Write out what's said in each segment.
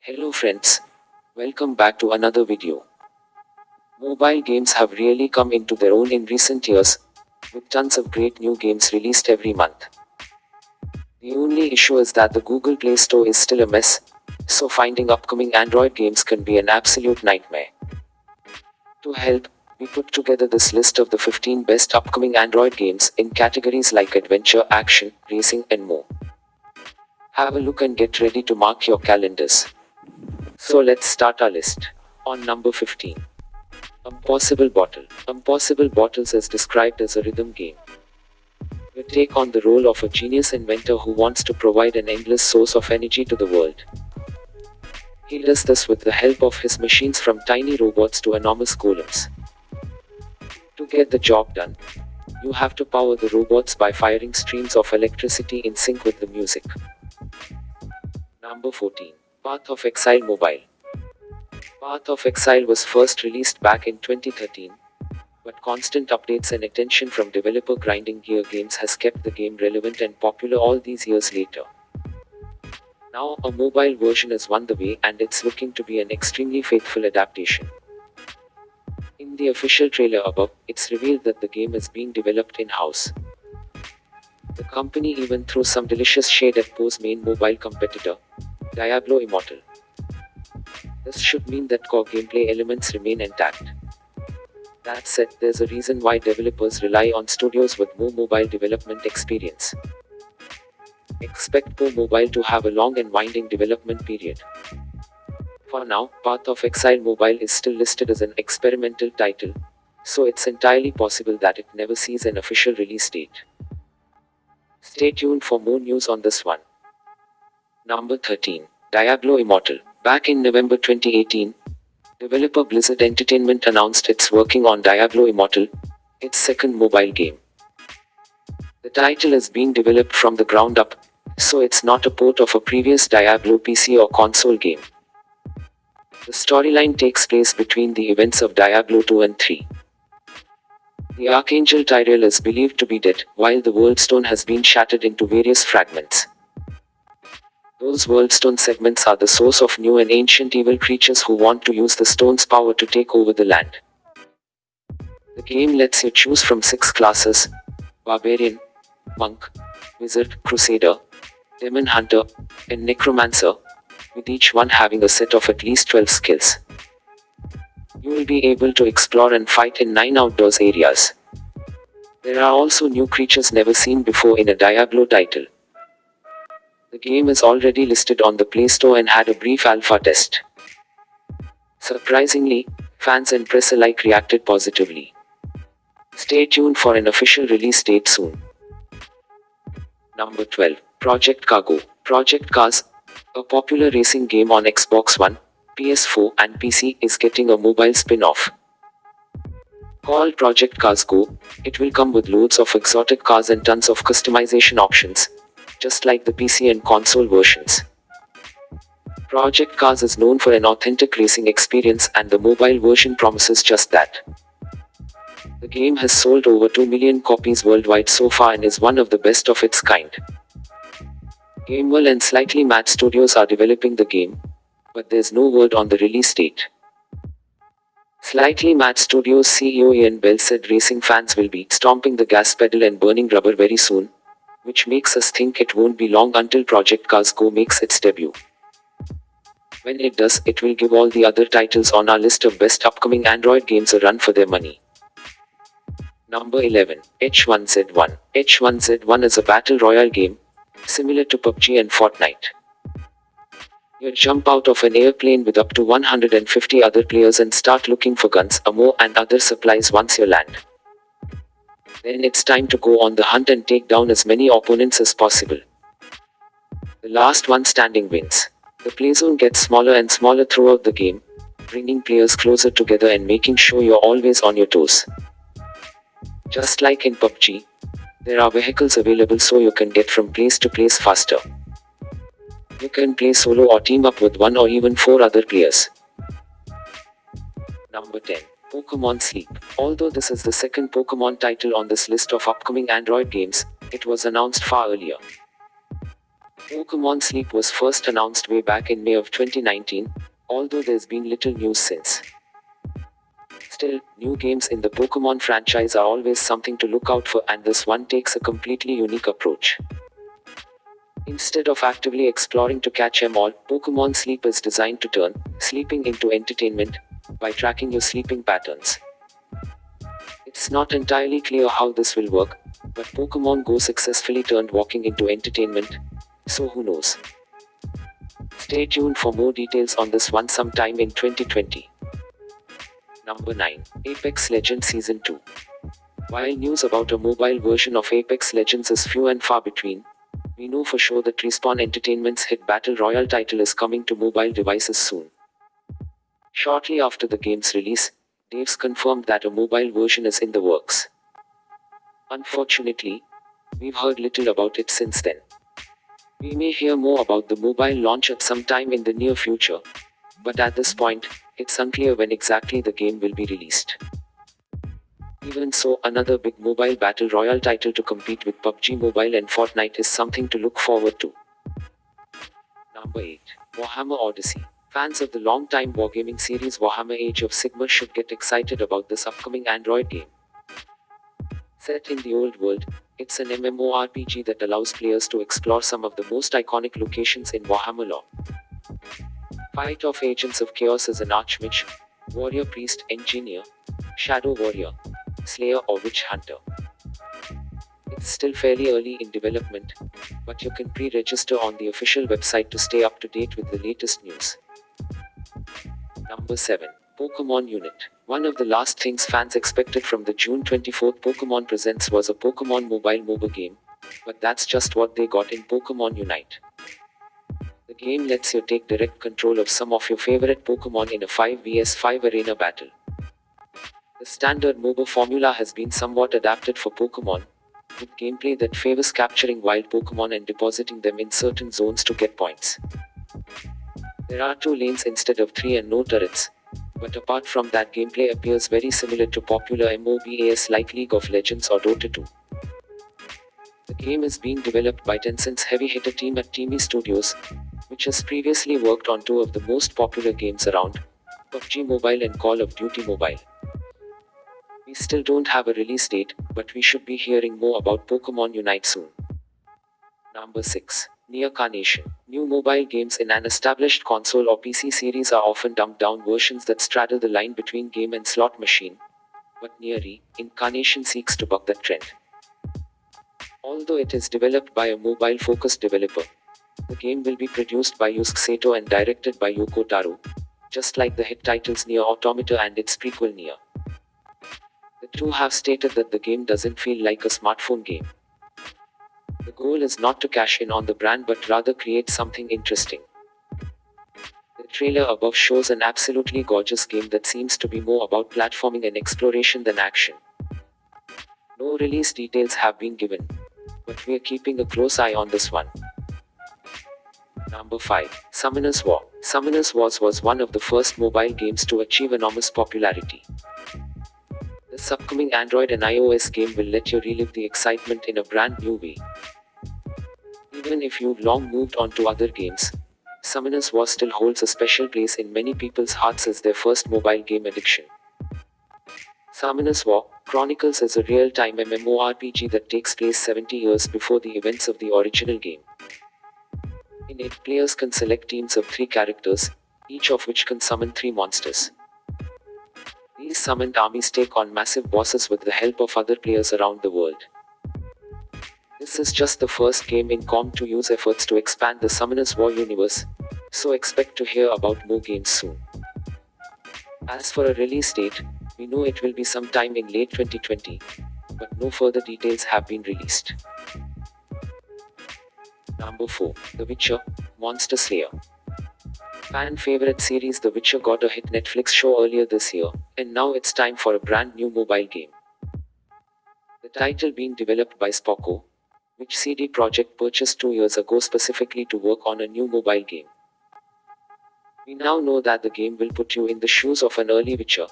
Hello friends, welcome back to another video. Mobile games have really come into their own in recent years, with tons of great new games released every month. The only issue is that the Google Play Store is still a mess, so finding upcoming Android games can be an absolute nightmare. To help, we put together this list of the 15 best upcoming Android games in categories like adventure, action, racing, and more. Have a look and get ready to mark your calendars. So let's start our list. On number 15. Impossible Bottle. Impossible Bottles is described as a rhythm game. You take on the role of a genius inventor who wants to provide an endless source of energy to the world. He does this with the help of his machines, from tiny robots to enormous golems. To get the job done, you have to power the robots by firing streams of electricity in sync with the music. Number 14. Path of Exile Mobile. Path of Exile was first released back in 2013, but constant updates and attention from developer Grinding Gear Games has kept the game relevant and popular all these years later. Now a mobile version is on the way, and it's looking to be an extremely faithful adaptation. In the official trailer above, it's revealed that the game is being developed in-house. The company even threw some delicious shade at Poe's main mobile competitor, Diablo Immortal. This should mean that core gameplay elements remain intact. That said, there's a reason why developers rely on studios with more mobile development experience. Expect Poe Mobile to have a long and winding development period. For now, Path of Exile Mobile is still listed as an experimental title, so it's entirely possible that it never sees an official release date. Stay tuned for more news on this one. Number 13. Diablo Immortal. Back in November 2018, developer Blizzard Entertainment announced it's working on Diablo Immortal, its second mobile game. The title is being developed from the ground up, so it's not a port of a previous Diablo PC or console game. The storyline takes place between the events of Diablo 2 and 3. The Archangel Tyrell is believed to be dead, while the World Stone has been shattered into various fragments. Those World Stone segments are the source of new and ancient evil creatures who want to use the stone's power to take over the land. The game lets you choose from 6 classes: Barbarian, Monk, Wizard, Crusader, Demon Hunter, and Necromancer, with each one having a set of at least 12 skills. You will be able to explore and fight in 9 outdoors areas. There are also new creatures never seen before in a Diablo title. The game is already listed on the Play Store and had a brief alpha test. Surprisingly, fans and press alike reacted positively. Stay tuned for an official release date soon. Number 12. Project Cargo. Project Cars, a popular racing game on Xbox One, PS4, and PC, is getting a mobile spin-off. Called Project Cars Go, it will come with loads of exotic cars and tons of customization options, just like the PC and console versions. Project Cars is known for an authentic racing experience, and the mobile version promises just that. The game has sold over 2 million copies worldwide so far and is one of the best of its kind. Gamewell and Slightly Mad Studios are developing the game, but there's no word on the release date. Slightly Mad Studios CEO Ian Bell said racing fans will be stomping the gas pedal and burning rubber very soon, which makes us think it won't be long until Project Cars Go makes its debut. When it does, it will give all the other titles on our list of best upcoming Android games a run for their money. Number 11. H1Z1. H1Z1 is a battle royale game, similar to PUBG and Fortnite. You jump out of an airplane with up to 150 other players and start looking for guns, ammo, and other supplies once you land. Then it's time to go on the hunt and take down as many opponents as possible. The last one standing wins. The playzone gets smaller and smaller throughout the game, bringing players closer together and making sure you're always on your toes. Just like in PUBG, there are vehicles available so you can get from place to place faster. You can play solo or team up with 1 or even 4 other players. Number 10. Pokémon Sleep. Although this is the second Pokémon title on this list of upcoming Android games, it was announced far earlier. Pokemon Sleep was first announced way back in May of 2019, although there's been little news since. Still, new games in the Pokemon franchise are always something to look out for, and this one takes a completely unique approach. Instead of actively exploring to catch 'em all, Pokemon Sleep is designed to turn sleeping into entertainment by tracking your sleeping patterns. It's not entirely clear how this will work, but Pokemon Go successfully turned walking into entertainment, so who knows. Stay tuned for more details on this one sometime in 2020. Number 9. Apex Legends Season 2. While news about a mobile version of Apex Legends is few and far between, we know for sure that Respawn Entertainment's hit Battle Royale title is coming to mobile devices soon. Shortly after the game's release, devs confirmed that a mobile version is in the works. Unfortunately, we've heard little about it since then. We may hear more about the mobile launch at some time in the near future, but at this point, it's unclear when exactly the game will be released. Even so, another big mobile battle royale title to compete with PUBG Mobile and Fortnite is something to look forward to. Number 8. Warhammer Odyssey. Fans of the long-time wargaming series Warhammer Age of Sigmar should get excited about this upcoming Android game. Set in the old world, it's an MMORPG that allows players to explore some of the most iconic locations in Warhammer lore. Fight of Agents of Chaos as an Archmage, Warrior Priest, Engineer, Shadow Warrior, Slayer or Witch Hunter. It's still fairly early in development, but you can pre-register on the official website to stay up to date with the latest news. Number 7. Pokemon Unite. One of the last things fans expected from the June 24th Pokemon Presents was a Pokemon mobile MOBA game, but that's just what they got in Pokemon Unite. The game lets you take direct control of some of your favorite Pokemon in a 5 vs 5 arena battle. The standard MOBA formula has been somewhat adapted for Pokemon, with gameplay that favors capturing wild Pokemon and depositing them in certain zones to get points. There are 2 lanes instead of 3 and no turrets, but apart from that, gameplay appears very similar to popular MOBAs like League of Legends or Dota 2. The game is being developed by Tencent's heavy hitter team at Teamy Studios, which has previously worked on 2 of the most popular games around, PUBG Mobile and Call of Duty Mobile. We still don't have a release date, but we should be hearing more about Pokemon Unite soon. Number 6. NIER CARNATION. New mobile games in an established console or PC series are often dumbed down versions that straddle the line between game and slot machine, but NIER CARNATION seeks to buck that trend. Although it is developed by a mobile-focused developer, the game will be produced by Yusuke Sato and directed by Yoko Taro, just like the hit titles NIER Automata and its prequel NIER. The 2 have stated that the game doesn't feel like a smartphone game. The goal is not to cash in on the brand but rather create something interesting. The trailer above shows an absolutely gorgeous game that seems to be more about platforming and exploration than action. No release details have been given, but we are keeping a close eye on this one. Number 5. Summoner's War. Summoner's Wars was one of the first mobile games to achieve enormous popularity. This upcoming Android and iOS game will let you relive the excitement in a brand new way. Even if you've long moved on to other games, Summoner's War still holds a special place in many people's hearts as their first mobile game addiction. Summoner's War Chronicles is a real-time MMORPG that takes place 70 years before the events of the original game. In it, players can select teams of 3 characters, each of which can summon 3 monsters. These summoned armies take on massive bosses with the help of other players around the world. This is just the first game in COM to use efforts to expand the Summoner's War universe, so expect to hear about more games soon. As for a release date, we know it will be sometime in late 2020, but no further details have been released. Number 4. The Witcher Monster Slayer. Fan favorite series The Witcher got a hit Netflix show earlier this year, and now it's time for a brand new mobile game. The title being developed by Spocko, which CD Projekt purchased 2 years ago specifically to work on a new mobile game. We now know that the game will put you in the shoes of an early Witcher,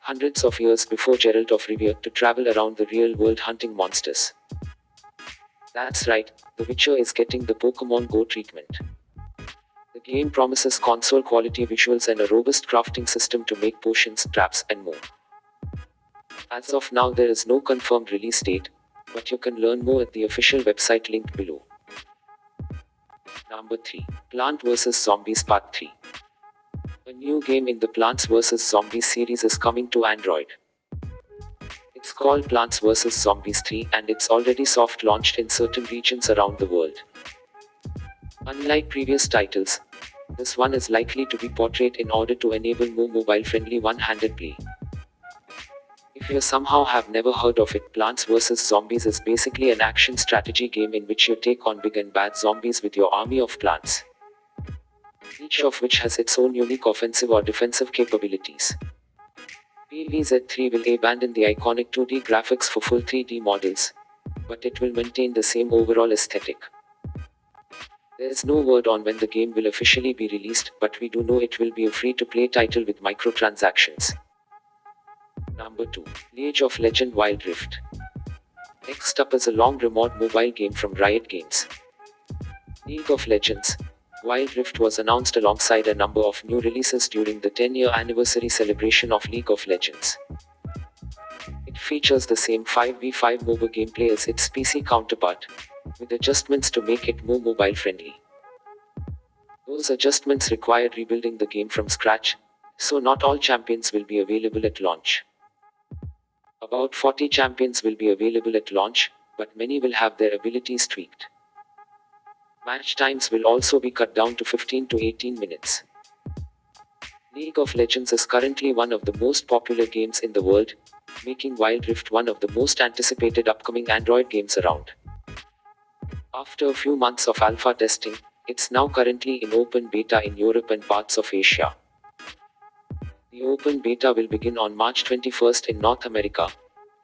hundreds of years before Geralt of Rivia, to travel around the real world hunting monsters. That's right, The Witcher is getting the Pokemon Go treatment. The game promises console quality visuals and a robust crafting system to make potions, traps, and more. As of now, there is no confirmed release date, but you can learn more at the official website linked below. Number 3. Plant vs Zombies Part 3. A new game in the Plants vs Zombies series is coming to Android. It's called Plants vs Zombies 3 and it's already soft launched in certain regions around the world. Unlike previous titles, this one is likely to be portrayed in order to enable more mobile-friendly one-handed play. If you somehow have never heard of it, Plants vs Zombies is basically an action strategy game in which you take on big and bad zombies with your army of plants, each of which has its own unique offensive or defensive capabilities. PvZ3 will abandon the iconic 2D graphics for full 3D models, but it will maintain the same overall aesthetic. There is no word on when the game will officially be released, but we do know it will be a free-to-play title with microtransactions. Number 2. League of Legends Wild Rift. Next up is a long-rumored mobile game from Riot Games. League of Legends Wild Rift was announced alongside a number of new releases during the 10-year anniversary celebration of League of Legends. It features the same 5v5 MOBA gameplay as its PC counterpart, with adjustments to make it more mobile-friendly. Those adjustments required rebuilding the game from scratch, so not all champions will be available at launch. About 40 champions will be available at launch, but many will have their abilities tweaked. Match times will also be cut down to 15 to 18 minutes. League of Legends is currently one of the most popular games in the world, making Wild Rift one of the most anticipated upcoming Android games around. After a few months of alpha testing, it's now currently in open beta in Europe and parts of Asia. The open beta will begin on March 21st in North America,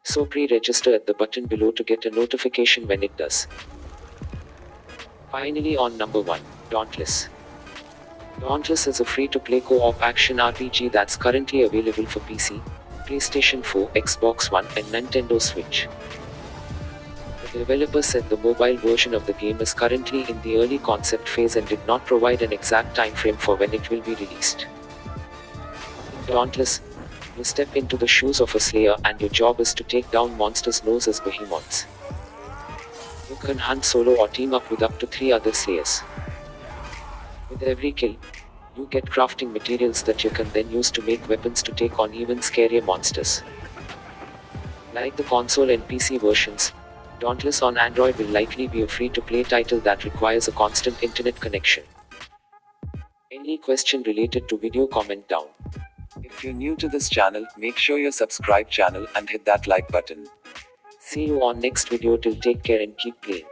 so pre-register at the button below to get a notification when it does. Finally, on number 1, Dauntless. Dauntless is a free-to-play co-op action RPG that's currently available for PC, PlayStation 4, Xbox One, and Nintendo Switch. The developer said the mobile version of the game is currently in the early concept phase and did not provide an exact time frame for when it will be released. In Dauntless, you step into the shoes of a slayer and your job is to take down monsters known as behemoths. You can hunt solo or team up with up to 3 other slayers. With every kill, you get crafting materials that you can then use to make weapons to take on even scarier monsters. Like the console and PC versions, Dauntless on Android will likely be a free-to-play title that requires a constant internet connection. Any question related to video, comment down. If you're new to this channel, make sure you subscribe channel and hit that like button. See you on next video. Till take care and keep playing.